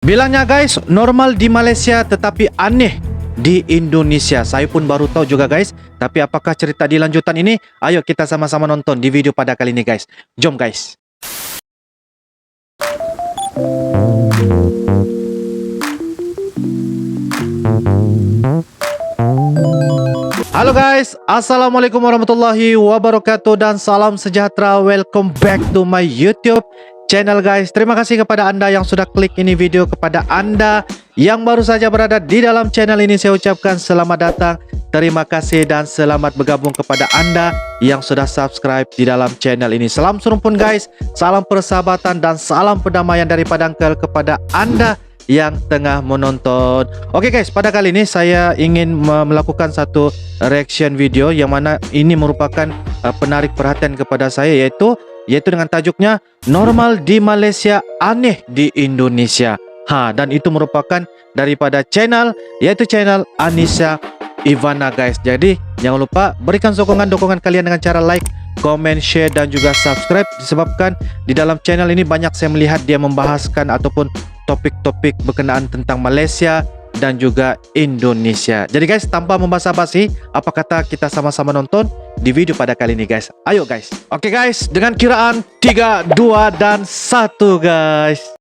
Bilangnya guys, normal di Malaysia tetapi aneh di Indonesia. Saya pun baru tahu juga guys. Tapi apakah cerita di lanjutan ini? Ayo kita sama-sama nonton di video pada kali ini guys. Jom guys. Halo guys, Assalamualaikum warahmatullahi wabarakatuh dan salam sejahtera. Welcome back to my YouTube channel guys. Terima kasih kepada anda yang sudah klik ini video. Kepada anda yang baru saja berada di dalam channel ini, saya ucapkan selamat datang, terima kasih, dan selamat bergabung kepada anda yang sudah subscribe di dalam channel ini. Salam serumpun guys, salam persahabatan dan salam perdamaian daripada Uncle kepada anda yang tengah menonton. Oke guys, pada kali ini saya ingin melakukan satu reaction video yang mana ini merupakan penarik perhatian kepada saya, yaitu dengan tajuknya Normal di Malaysia, Aneh di Indonesia. Dan itu merupakan daripada channel, yaitu channel Anissa Ivana guys. Jadi jangan lupa berikan sokongan kalian dengan cara like, comment, share dan juga subscribe, disebabkan di dalam channel ini banyak saya melihat dia membahaskan ataupun topik-topik berkenaan tentang Malaysia dan juga Indonesia. Jadi guys, tanpa membasa-basi, apa kata kita sama-sama nonton di video pada kali ini guys. Ayo guys. Oke guys, dengan kiraan 3, 2 dan 1 guys.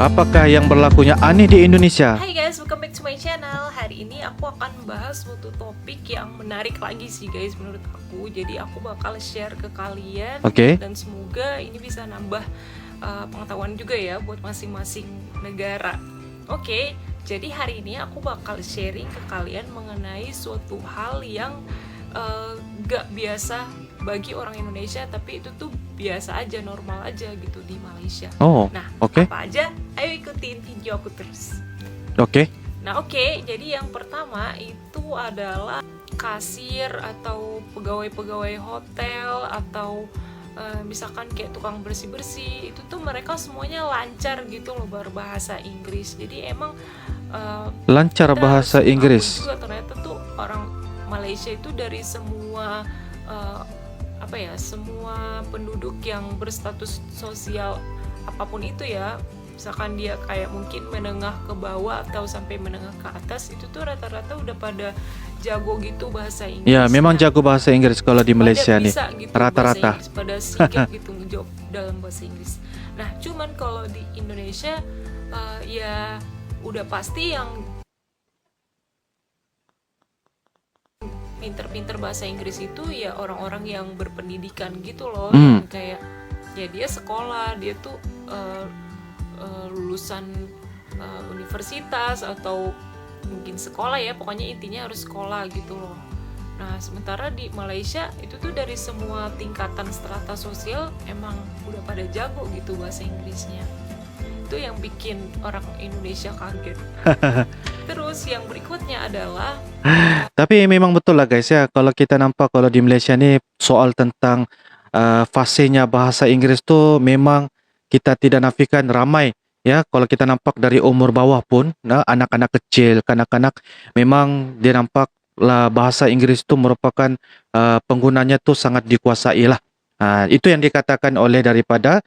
Apakah yang berlakunya aneh di Indonesia? Hai guys, welcome back to my channel. Hari ini aku akan membahas suatu topik yang menarik lagi sih guys menurut aku. Jadi aku bakal share ke kalian, dan semoga ini bisa nambah pengetahuan juga ya buat masing-masing negara. Oke, jadi hari ini aku bakal sharing ke kalian mengenai suatu hal yang gak biasa bagi orang Indonesia, tapi itu tuh biasa aja, normal aja gitu di Malaysia. Nah, apa aja? Ayo ikutin video aku terus. Jadi yang pertama itu adalah kasir atau pegawai-pegawai hotel atau misalkan kayak tukang bersih-bersih, itu tuh mereka semuanya lancar gitu loh berbahasa Inggris. Jadi emang lancar bahasa Inggris. Juga ternyata tuh orang Malaysia itu dari semua semua penduduk yang berstatus sosial apapun itu ya, misalkan dia kayak mungkin menengah ke bawah atau sampai menengah ke atas, itu tuh rata-rata udah pada jago gitu bahasa Inggris. Ya, memang jago bahasa Inggris kalau di Malaysia nih. Gitu, rata-rata pada sigap gitu ngejawab dalam bahasa Inggris. Nah, cuman kalau di Indonesia ya udah pasti yang pinter-pinter bahasa Inggris itu ya orang-orang yang berpendidikan gitu loh, yang kayak ya dia sekolah, dia tuh lulusan universitas atau mungkin sekolah ya, pokoknya intinya harus sekolah gitu loh. Nah, sementara di Malaysia itu tuh dari semua tingkatan strata sosial emang udah pada jago gitu bahasa Inggrisnya. Itu yang bikin orang Indonesia kaget. Terus yang berikutnya adalah tapi memang betul lah guys ya, kalau kita nampak kalau di Malaysia nih soal tentang fasihnya bahasa Inggris tuh memang kita tidak nafikan ramai ya. Kalau kita nampak dari umur bawah pun, anak-anak kecil, kanak-kanak, memang dia nampak lah bahasa Inggris itu merupakan penggunanya tuh sangat dikuasai lah. Itu yang dikatakan oleh daripada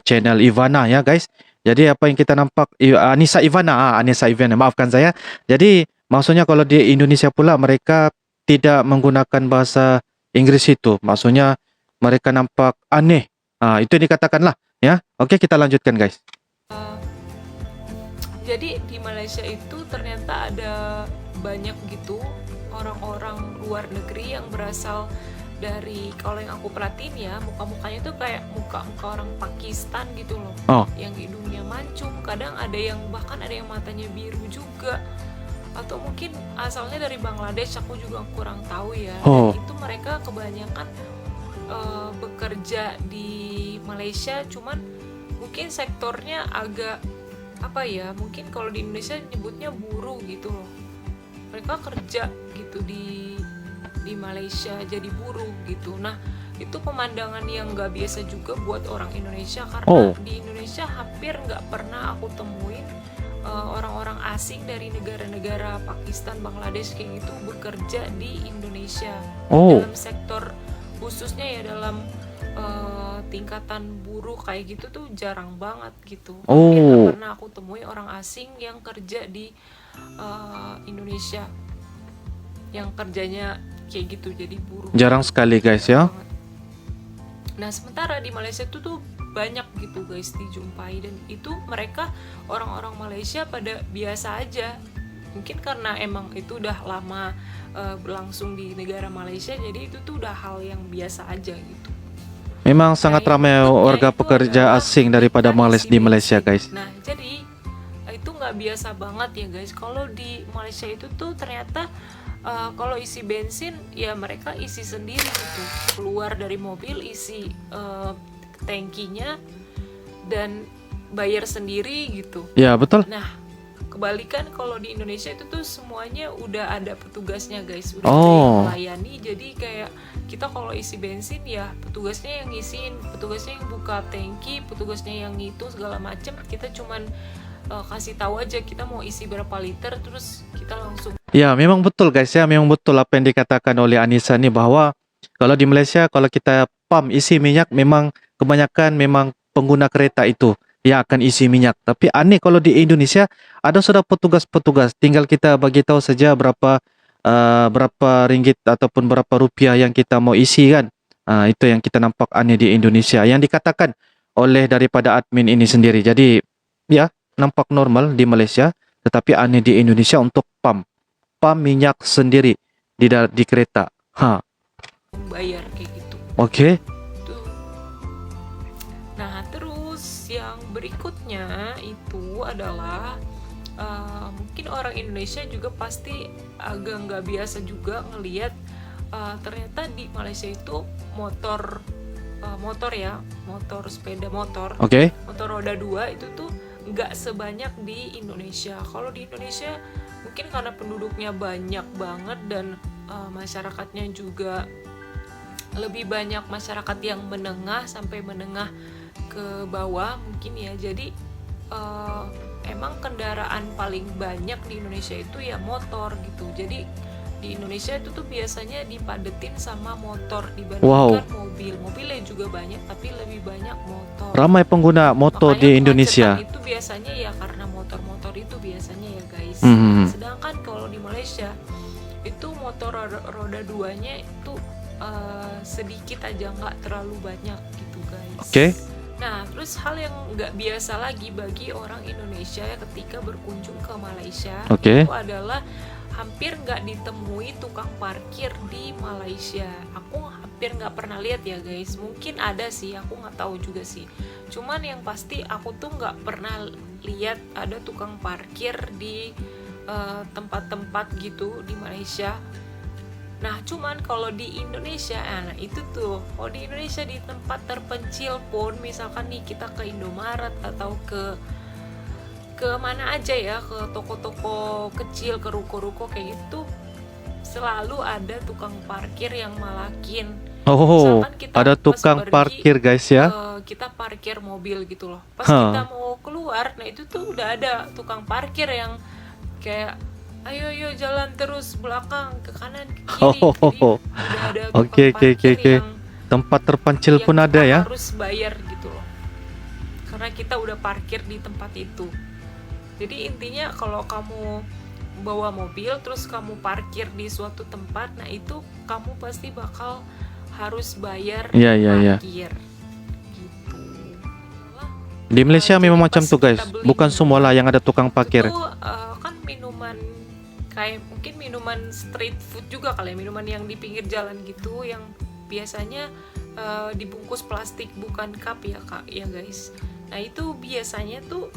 channel Ivana ya guys. Jadi apa yang kita nampak, Anissa Ivana, maafkan saya. Jadi maksudnya kalau di Indonesia pula mereka tidak menggunakan bahasa Inggris itu, maksudnya mereka nampak aneh. Itu yang dikatakan lah ya. Oke, kita lanjutkan guys. Jadi di Malaysia itu ternyata ada banyak gitu orang-orang luar negeri yang berasal dari, kalau yang aku perhatiin ya, muka-mukanya tuh kayak muka-muka orang Pakistan gitu loh. Yang hidungnya mancung, kadang ada yang bahkan ada yang matanya biru juga, atau mungkin asalnya dari Bangladesh, aku juga kurang tahu ya. Dan itu mereka kebanyakan bekerja di Malaysia, cuman mungkin sektornya agak mungkin kalau di Indonesia nyebutnya buruh gitu loh. Mereka kerja gitu di Malaysia jadi buruh gitu. Nah, itu pemandangan yang nggak biasa juga buat orang Indonesia, karena di Indonesia hampir nggak pernah aku temuin orang-orang asing dari negara-negara Pakistan, Bangladesh kayak gitu bekerja di Indonesia dalam sektor, khususnya ya dalam tingkatan buruh kayak gitu tuh jarang banget gitu. Oh. Hampir nggak pernah aku temui orang asing yang kerja di Indonesia yang kerjanya kayak gitu, jadi buruh. Jarang sekali guys ya. Banget. Nah sementara di Malaysia tuh banyak gitu guys dijumpai, dan itu mereka orang-orang Malaysia pada biasa aja. Mungkin karena emang itu udah lama berlangsung di negara Malaysia, jadi itu tuh udah hal yang biasa aja gitu. Memang sangat Nah, ramai yang warga berikutnya itu pekerja adalah asing daripada kita isi di Malaysia bensin. guys. Nah jadi itu nggak biasa banget ya guys. Kalau di Malaysia itu tuh ternyata kalau isi bensin ya mereka isi sendiri gitu, keluar dari mobil isi tangkinya dan bayar sendiri gitu. Ya betul. Nah kebalikan kalau di Indonesia itu tuh semuanya udah ada petugasnya guys, udah ada Oh. yang melayani. Jadi kayak kita kalau isi bensin ya petugasnya yang ngisiin, petugasnya yang buka tangki, petugasnya yang ngitung segala macem. Kita cuman kasih tahu aja kita mau isi berapa liter, terus kita langsung. Ya memang betul guys ya, memang betul apa yang dikatakan oleh Anissa nih, bahwa kalau di Malaysia kalau kita pump isi minyak memang kebanyakan memang pengguna kereta itu yang akan isi minyak. Tapi aneh kalau di Indonesia ada sudah petugas-petugas, tinggal kita bagi tahu saja berapa ringgit ataupun berapa rupiah yang kita mau isi kan. Itu yang kita nampak aneh di Indonesia, yang dikatakan oleh daripada admin ini sendiri. Jadi ya nampak normal di Malaysia, tetapi aneh di Indonesia untuk pump minyak sendiri di kereta. Bayar kayak gitu. Oke. Tuh. Nah terus yang berikutnya itu adalah mungkin orang Indonesia juga pasti agak nggak biasa juga ngelihat ternyata di Malaysia itu motor sepeda motor, Oke. motor roda 2 itu tuh nggak sebanyak di Indonesia. Kalau di Indonesia mungkin karena penduduknya banyak banget dan masyarakatnya juga lebih banyak masyarakat yang menengah sampai menengah ke bawah mungkin ya. Jadi emang kendaraan paling banyak di Indonesia itu ya motor gitu. Jadi di Indonesia itu tuh biasanya dipadetin sama motor dibandingkan mobil. Mobilnya juga banyak tapi lebih banyak motor. Ramai pengguna motor Makanya di Indonesia. kemacetan itu biasanya ya karena motor-motor itu biasanya ya guys. Sedangkan kalau di Malaysia itu motor roda 2-nya itu sedikit aja, nggak terlalu banyak gitu guys. Oke. Nah terus hal yang nggak biasa lagi bagi orang Indonesia ketika berkunjung ke Malaysia Oke. itu adalah hampir nggak ditemui tukang parkir di Malaysia. Aku hampir nggak pernah lihat ya guys. Mungkin ada sih, aku nggak tahu juga sih. Cuman yang pasti aku tuh nggak pernah lihat ada tukang parkir di tempat-tempat gitu di Malaysia. Nah cuman kalau di Indonesia, nah itu tuh kalau di Indonesia di tempat terpencil pun, misalkan nih kita ke Indomaret atau ke mana aja ya, ke toko-toko kecil, ke ruko-ruko kayak gitu, selalu ada tukang parkir yang malakin. Oh, kita ada pas tukang pergi, parkir guys ya. Kita parkir mobil gitu loh. Pas kita mau keluar, nah itu tuh udah ada tukang parkir yang kayak ayo jalan terus belakang ke kanan ke kiri. Jadi udah ada tukang parkir yang tempat terpencil pun ada ya. Harus bayar gitu loh. Karena kita udah parkir di tempat itu. Jadi intinya kalau kamu bawa mobil terus kamu parkir di suatu tempat, nah itu kamu pasti bakal harus bayar parkir. Gitu. Di Malaysia memang macam tuh guys. Bukan semua lah yang ada tukang parkir. Itu kan minuman kayak mungkin minuman street food juga kali ya, minuman yang di pinggir jalan gitu yang biasanya dibungkus plastik bukan cup ya kak ya guys. Nah itu biasanya tuh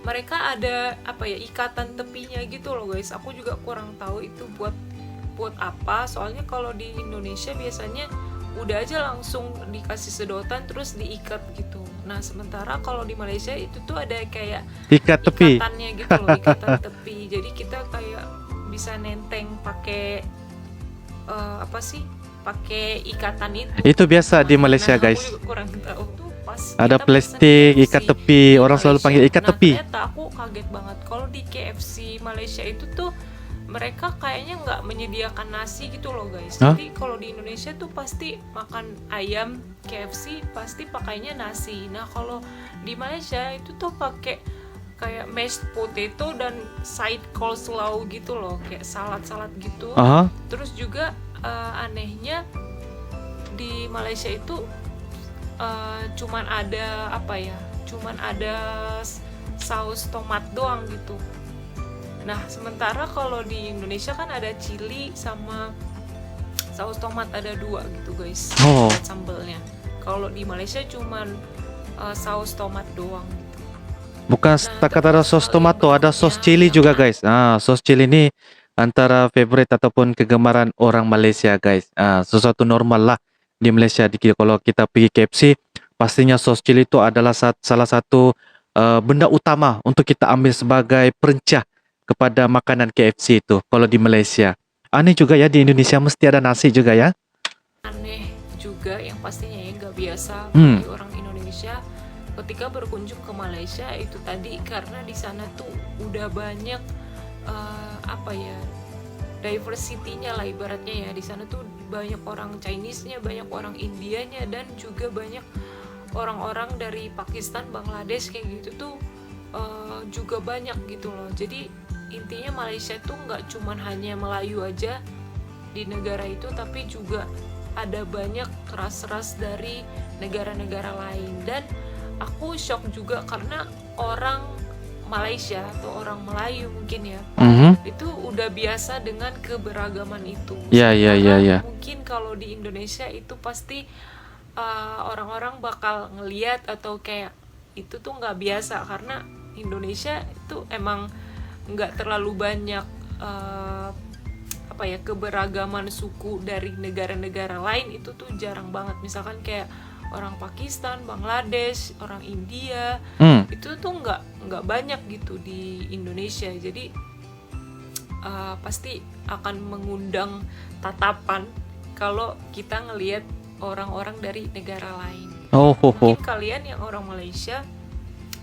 mereka ada apa ya, ikatan tepinya gitu loh guys. Aku juga kurang tahu itu buat apa. Soalnya kalau di Indonesia biasanya udah aja langsung dikasih sedotan terus diikat gitu. Nah sementara kalau di Malaysia itu tuh ada kayak ikatannya gitu loh, ikatan tepi. Jadi kita kayak bisa nenteng pakai pakai ikatan itu. Itu biasa di Malaysia guys. Aku juga kurang tahu tuh. Ada plastik ikat tepi, orang selalu panggil ikat tepi. Ternyata aku kaget banget kalau di KFC Malaysia itu tuh mereka kayaknya nggak menyediakan nasi gitu loh guys. Hah? Jadi kalau di Indonesia tuh pasti makan ayam KFC pasti pakainya nasi. Nah kalau di Malaysia itu tuh pakai kayak mashed potato dan side coleslaw gitu loh, kayak salad-salad gitu. Aha. Terus juga anehnya di Malaysia itu cuman ada apa ya? Cuman ada saus tomat doang gitu. Nah, sementara kalau di Indonesia kan ada chili sama saus tomat, ada 2 gitu guys. Oh. Sambelnya. Kalau di Malaysia cuman saus tomat doang gitu. Bukan setakat ada sos tomato, ada sos chili juga guys. Sos chili ini antara favorite ataupun kegemaran orang Malaysia guys. Sesuatu normal lah di Malaysia. Kalau kita pergi KFC, pastinya sos chili itu adalah salah satu benda utama untuk kita ambil sebagai perencah kepada makanan KFC itu kalau di Malaysia. Aneh juga ya, di Indonesia mesti ada nasi juga ya. Aneh juga yang pastinya ya nggak biasa bagi orang Indonesia ketika berkunjung ke Malaysia itu tadi, karena di sana tuh udah banyak apa ya, diversity-nya lah ibaratnya ya. Di sana tuh banyak orang Chinese-nya, banyak orang Indianya, dan juga banyak orang-orang dari Pakistan, Bangladesh kayak gitu tuh juga banyak gitu loh. Jadi intinya Malaysia tuh nggak cuman hanya Melayu aja di negara itu, tapi juga ada banyak ras-ras dari negara-negara lain. Dan aku shock juga karena orang Malaysia atau orang Melayu mungkin ya, itu udah biasa dengan keberagaman itu. Ya. Mungkin kalau di Indonesia itu pasti orang-orang bakal ngeliat atau kayak itu tuh nggak biasa, karena Indonesia itu emang nggak terlalu banyak apa ya, keberagaman suku dari negara-negara lain itu tuh jarang banget. Misalkan kayak orang Pakistan, Bangladesh, orang India, itu tuh nggak banyak gitu di Indonesia. Jadi pasti akan mengundang tatapan kalau kita ngelihat orang-orang dari negara lain. Mungkin kalian yang orang Malaysia,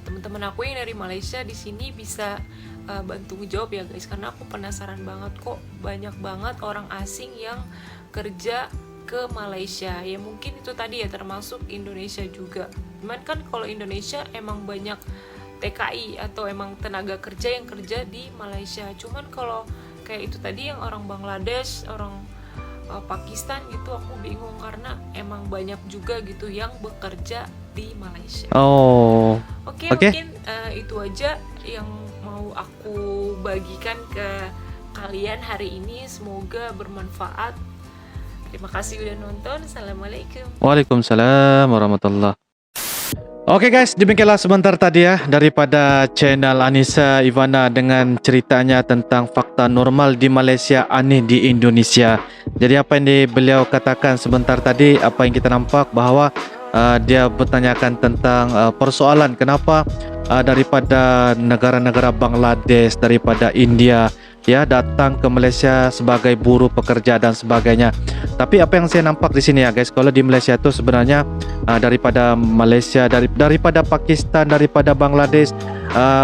teman-teman aku yang dari Malaysia di sini bisa bantu jawab ya guys, karena aku penasaran banget kok banyak banget orang asing yang kerja ke Malaysia. Ya mungkin itu tadi ya termasuk Indonesia juga. Cuman kan kalau Indonesia emang banyak TKI atau emang tenaga kerja yang kerja di Malaysia. Cuman kalau kayak itu tadi yang orang Bangladesh, orang Pakistan gitu, aku bingung karena emang banyak juga gitu yang bekerja di Malaysia. Oke. Mungkin itu aja yang mau aku bagikan ke kalian hari ini. Semoga bermanfaat. Terima kasih udah nonton. Assalamualaikum. Waalaikumsalam warahmatullahi. Oke guys, demikianlah sebentar tadi ya daripada channel Anissa Ivana dengan ceritanya tentang fakta normal di Malaysia, aneh di Indonesia. Jadi apa yang beliau katakan sebentar tadi, apa yang kita nampak bahwa dia bertanyakan tentang persoalan kenapa daripada negara-negara Bangladesh, daripada India ya datang ke Malaysia sebagai buruh pekerja dan sebagainya. Tapi apa yang saya nampak di sini ya guys, kalau di Malaysia itu sebenarnya daripada Malaysia, daripada Pakistan, daripada Bangladesh,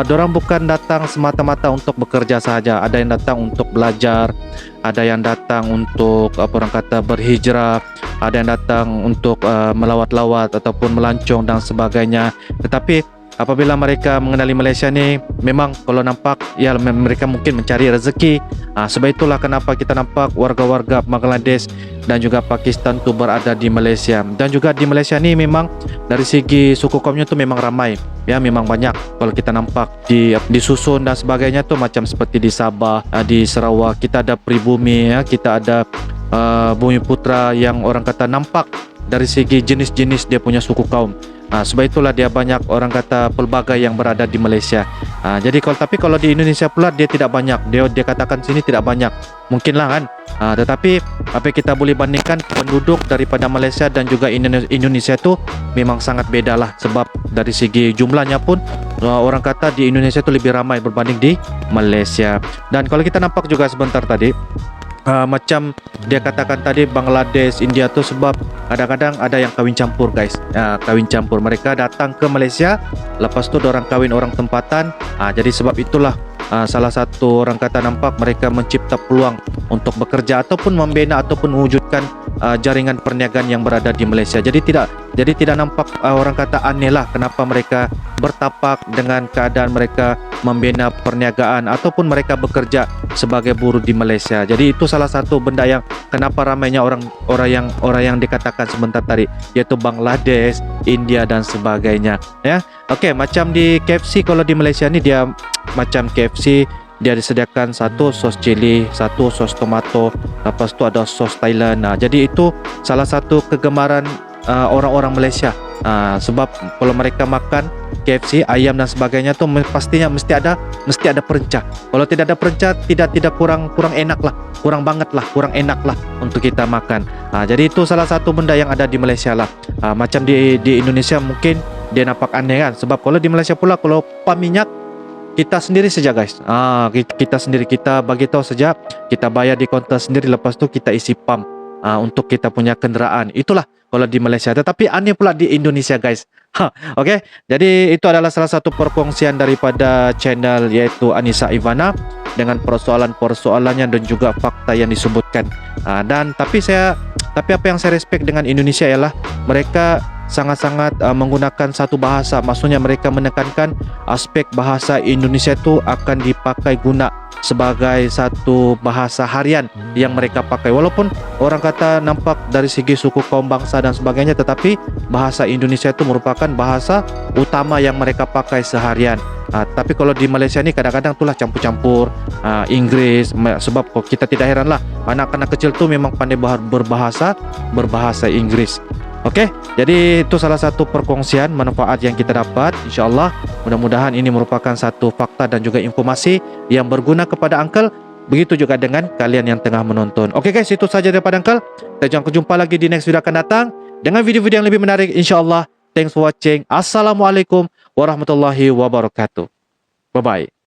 dorang bukan datang semata-mata untuk bekerja saja. Ada yang datang untuk belajar, ada yang datang untuk apa orang kata berhijrah, ada yang datang untuk melawat-lawat ataupun melancong dan sebagainya. Tetapi apabila mereka mengenali Malaysia ni, memang kalau nampak ya mereka mungkin mencari rezeki. Sebab itulah kenapa kita nampak warga-warga Bangladesh dan juga Pakistan tu berada di Malaysia. Dan juga di Malaysia ni memang dari segi suku kaumnya tu memang ramai. Ya memang banyak. Kalau kita nampak di susun dan sebagainya tu macam seperti di Sabah, di Sarawak kita ada pribumi ya, kita ada Bumi Putra yang orang kata nampak dari segi jenis-jenis dia punya suku kaum. Sebab itulah dia banyak orang kata pelbagai yang berada di Malaysia. Jadi kalau di Indonesia pula dia tidak banyak. Dia katakan sini tidak banyak. Mungkinlah kan. Tetapi apa kita boleh bandingkan penduduk daripada Malaysia dan juga Indonesia itu memang sangat beda lah. Sebab dari segi jumlahnya pun orang kata di Indonesia itu lebih ramai berbanding di Malaysia. Dan kalau kita nampak juga sebentar tadi, macam dia katakan tadi Bangladesh, India tu sebab kadang-kadang ada yang kawin campur guys. Kawin campur, mereka datang ke Malaysia, lepas tu orang kawin orang tempatan. Jadi sebab itulah salah satu orang kata nampak mereka mencipta peluang untuk bekerja ataupun membina ataupun mewujudkan jaringan perniagaan yang berada di Malaysia. Jadi tidak nampak orang kata aneh lah kenapa mereka bertapak dengan keadaan mereka membina perniagaan ataupun mereka bekerja sebagai buruh di Malaysia. Jadi itu salah satu benda yang kenapa ramainya orang yang dikatakan sebentar tadi, yaitu Bangladesh, India dan sebagainya, ya. Okey, macam di KFC, kalau di Malaysia ni dia macam KFC, dia disediakan satu sos cili, satu sos tomato, lepas tu ada sos Thailand. Jadi itu salah satu kegemaran orang-orang Malaysia. Sebab kalau mereka makan KFC, ayam dan sebagainya tu pastinya mesti ada perencah. Kalau tidak ada perencah, tidak kurang enak lah, kurang banget lah, kurang enak lah untuk kita makan. Jadi itu salah satu benda yang ada di Malaysia lah. Macam di Indonesia mungkin dia nampak aneh kan, sebab kalau di Malaysia pula kalau pam minyak kita sendiri saja guys. Kita sendiri, kita bagi tahu saja, kita bayar di kaunter sendiri, lepas tu kita isi pam untuk kita punya kenderaan. Itulah kalau di Malaysia. Tetapi aneh pula di Indonesia guys. Okey, jadi itu adalah salah satu perkongsian daripada channel yaitu Anissa Ivana dengan persoalan-persoalannya dan juga fakta yang disebutkan. Tapi apa yang saya respect dengan Indonesia ialah mereka sangat-sangat menggunakan satu bahasa. Maksudnya mereka menekankan aspek bahasa Indonesia itu akan dipakai guna sebagai satu bahasa harian yang mereka pakai. Walaupun orang kata nampak dari segi suku, kaum, bangsa dan sebagainya, tetapi bahasa Indonesia itu merupakan bahasa utama yang mereka pakai seharian. Tapi kalau di Malaysia ni kadang-kadang itulah campur-campur Inggris. Sebab kita tidak heranlah anak-anak kecil tu memang pandai berbahasa Inggris. Okey, jadi itu salah satu perkongsian manfaat yang kita dapat. InsyaAllah mudah-mudahan ini merupakan satu fakta dan juga informasi yang berguna kepada Uncle. Begitu juga dengan kalian yang tengah menonton. Okey guys, itu saja daripada Uncle. Kita jumpa lagi di next video akan datang dengan video-video yang lebih menarik insyaAllah. Thanks for watching. Assalamualaikum warahmatullahi wabarakatuh. Bye-bye.